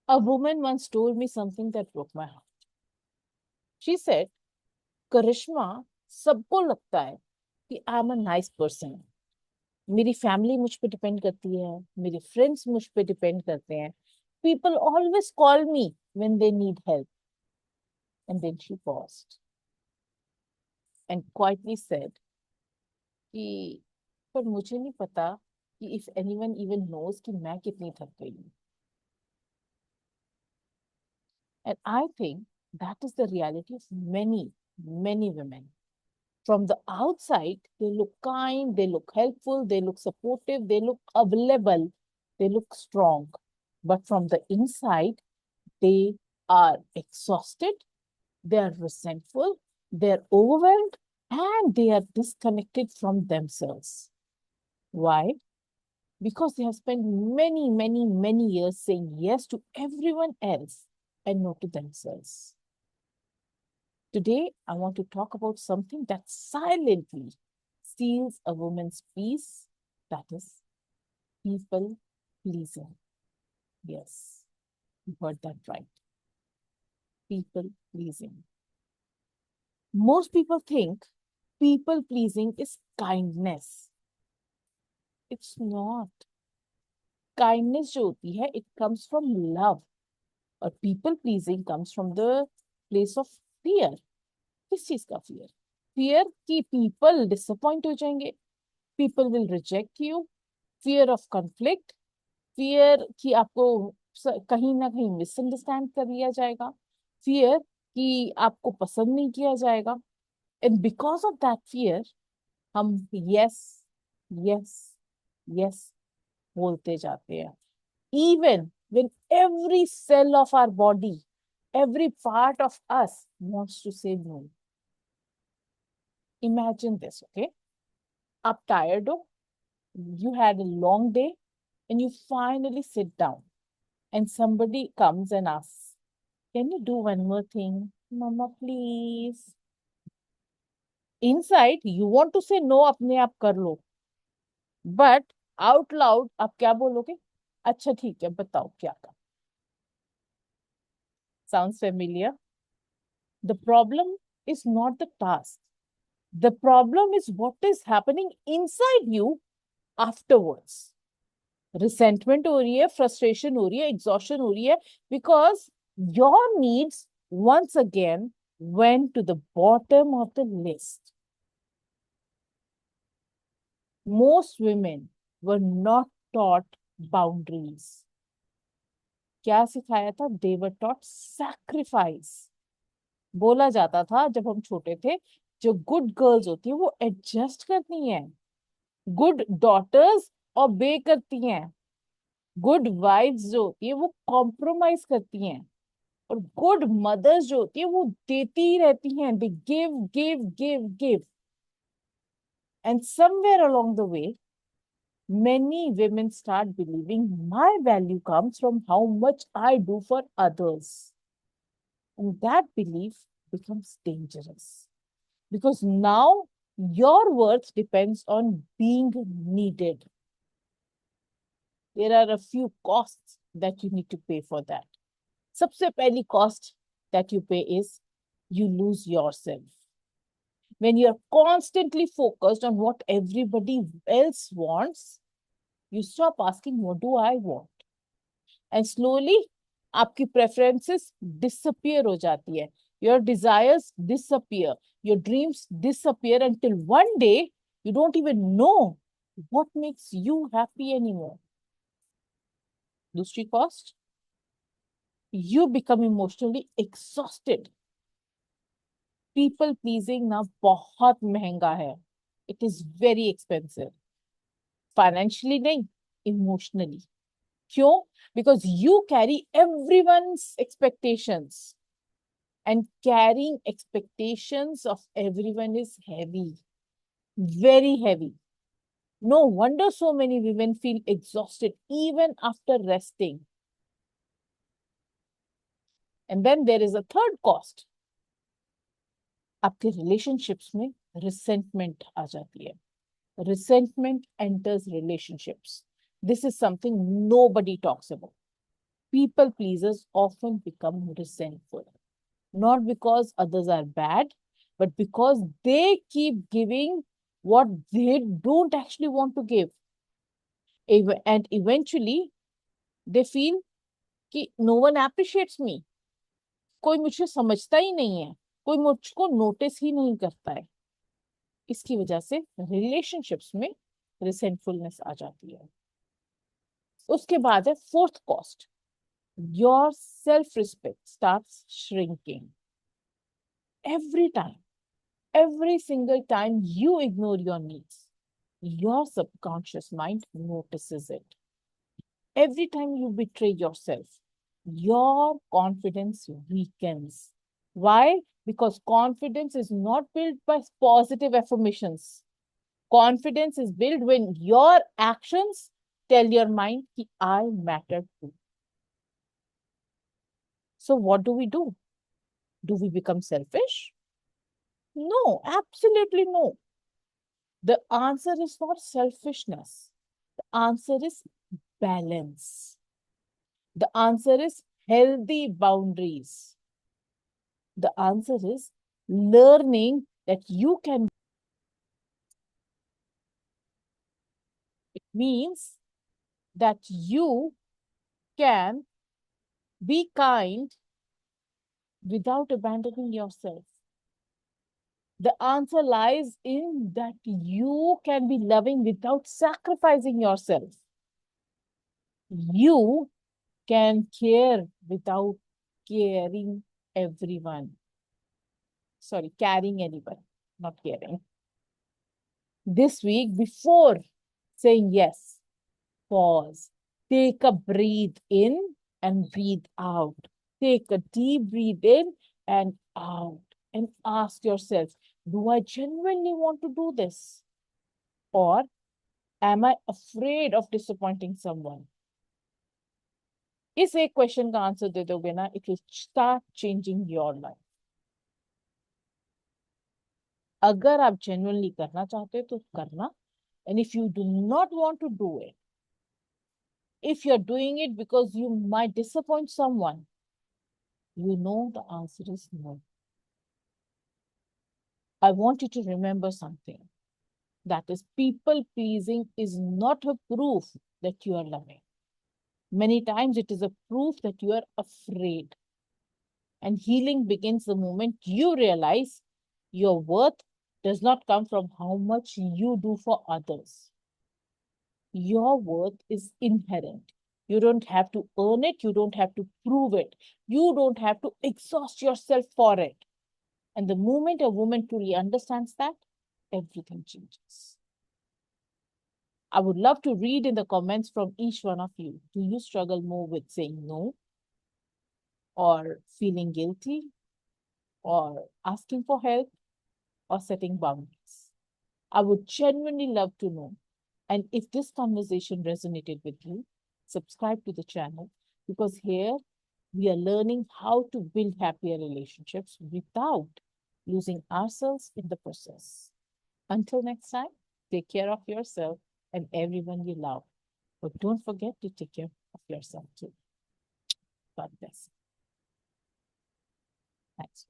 A woman once told me something that broke my heart. She said, करिश्मा, सबको लगता है कि I am a nice person. मेरी family मुझ पे डिपेंड करती है, मेरे फ्रेंड्स मुझ पे डिपेंड करते हैं. People always call me when they need help. And then she paused and quietly said कि पर मुझे नहीं पता कि इफ एनीवन इवन नोज कि मैं कितनी थक गई हूँ. And I think that is the reality of many many women. From the outside, they look kind, they look helpful, they look supportive, they look available, they look strong. But from the inside, they are exhausted, they are resentful, they are overwhelmed, and they are disconnected from themselves. Why? Because they have spent many, many, many years saying yes to everyone else and no to themselves. Today, I want to talk about something that silently steals a woman's peace, that is people pleasing. Yes, you heard that right. People pleasing. Most people think people pleasing is kindness. It's not. Kindness जो होती है, it comes from love. और people pleasing comes from the place of fear. किस चीज का fear? Fear कि people disappoint हो जाएंगे. People will reject you. Fear of conflict. Fear कि आपको कहीं ना कहीं मिसअंडरस्टैंड कर लिया जाएगा. Fear कि आपको पसंद नहीं किया जाएगा. And because of that fear, हम yes, yes, yes बोलते जाते हैं. Even when every cell of our body, every part of us wants to say no. Imagine this, okay? आप tired हो, you had a long day, and you finally sit down, and somebody comes and asks, can you do one more thing? Mama, please. Inside, you want to say no, अपने आप कर लो. But out loud, आप क्या बोलोगे? अच्छा ठीक है, बताओ क्या कर. Sounds familiar? The problem is not the task. The problem is what is happening inside you afterwards. Resentment हो रही है, frustration हो रही है, exhaustion हो रही है, because your needs once again went to the bottom of the list. Most women were not taught boundaries. क्या सिखाया था? They were taught sacrifice. बोला जाता था जब हम छोटे थे, जो गुड गर्ल्स होती है वो एडजस्ट करती हैं, गुड डॉटर्स ओबे करती हैं, गुड वाइफ्स जो होती है वो कॉम्प्रोमाइज करती हैं, और गुड मदर्स जो होती है वो देती ही रहती हैं. They give give give give. And somewhere along the way many women start believing my value comes from how much I do for others. And that belief becomes dangerous. Because now your worth depends on being needed. There are a few costs that you need to pay for that. सबसे पहली cost that you pay is you lose yourself. When you're constantly focused on what everybody else wants, you stop asking, what do I want? And slowly, आपकी preferences disappear हो जाती है. Your desires disappear. Your dreams disappear until one day you don't even know what makes you happy anymore. दूसरी cost, you become emotionally exhausted. People pleasing ना बहुत महंगा है. It is very expensive. Financially नहीं, emotionally. क्यों? Because you carry everyone's expectations. And carrying expectations of everyone is heavy. Very heavy. No wonder so many women feel exhausted even after resting. And then there is a third cost. आपके relationships में resentment आ जाती है. Resentment enters relationships. This is something nobody talks about. people pleasers often become resentful, not because others are bad, but because they keep giving what they don't actually want to give. And eventually they feel कि no one appreciates me, कोई मुझे समझता ही नहीं है, कोई मुझको notice ही नहीं करता है। इसकी वजह से रिलेशनशिप्स में रिसेंटफुलनेस आ जाती है। उसके बाद है fourth cost, your self respect starts shrinking. Every time, every single time you ignore your needs, your subconscious mind notices it. Every time you betray yourself, your confidence weakens. Why? Because confidence is not built by positive affirmations. Confidence is built when your actions tell your mind that I matter too. So what do we do? Do we become selfish? No, absolutely no. The answer is not selfishness. The answer is balance. The answer is healthy boundaries. The answer is learning that you can. It means that you can be kind without abandoning yourself. The answer lies in that you can be loving without sacrificing yourself. You can care without caring everyone. Sorry, carrying anyone, not caring. This week, before saying yes, pause. Take a breathe in and breathe out. Take a deep breathe in and out. And ask yourself, do I genuinely want to do this? Or am I afraid of disappointing someone? इस एक question का answer दे दोगे ना, it will start changing your life. अगर आप genuinely करना चाहते हो तो करना, and if you do not want to do it, if you're doing it because you might disappoint someone, you know the answer is no. I want you to remember something. That is, people pleasing is not a proof that you are loving. Many times it is a proof that you are afraid. And healing begins the moment you realize your worth does not come from how much you do for others. Your worth is inherent. You don't have to earn it. You don't have to prove it. You don't have to exhaust yourself for it. And the moment a woman truly understands that, everything changes. I would love to read in the comments from each one of you. Do you struggle more with saying no, or feeling guilty, or asking for help, or setting boundaries? I would genuinely love to know. And if this conversation resonated with you, subscribe to the channel, because here we are learning how to build happier relationships without losing ourselves in the process. Until next time, take care of yourself and everyone you love. But don't forget to take care of yourself too. God bless. Thanks.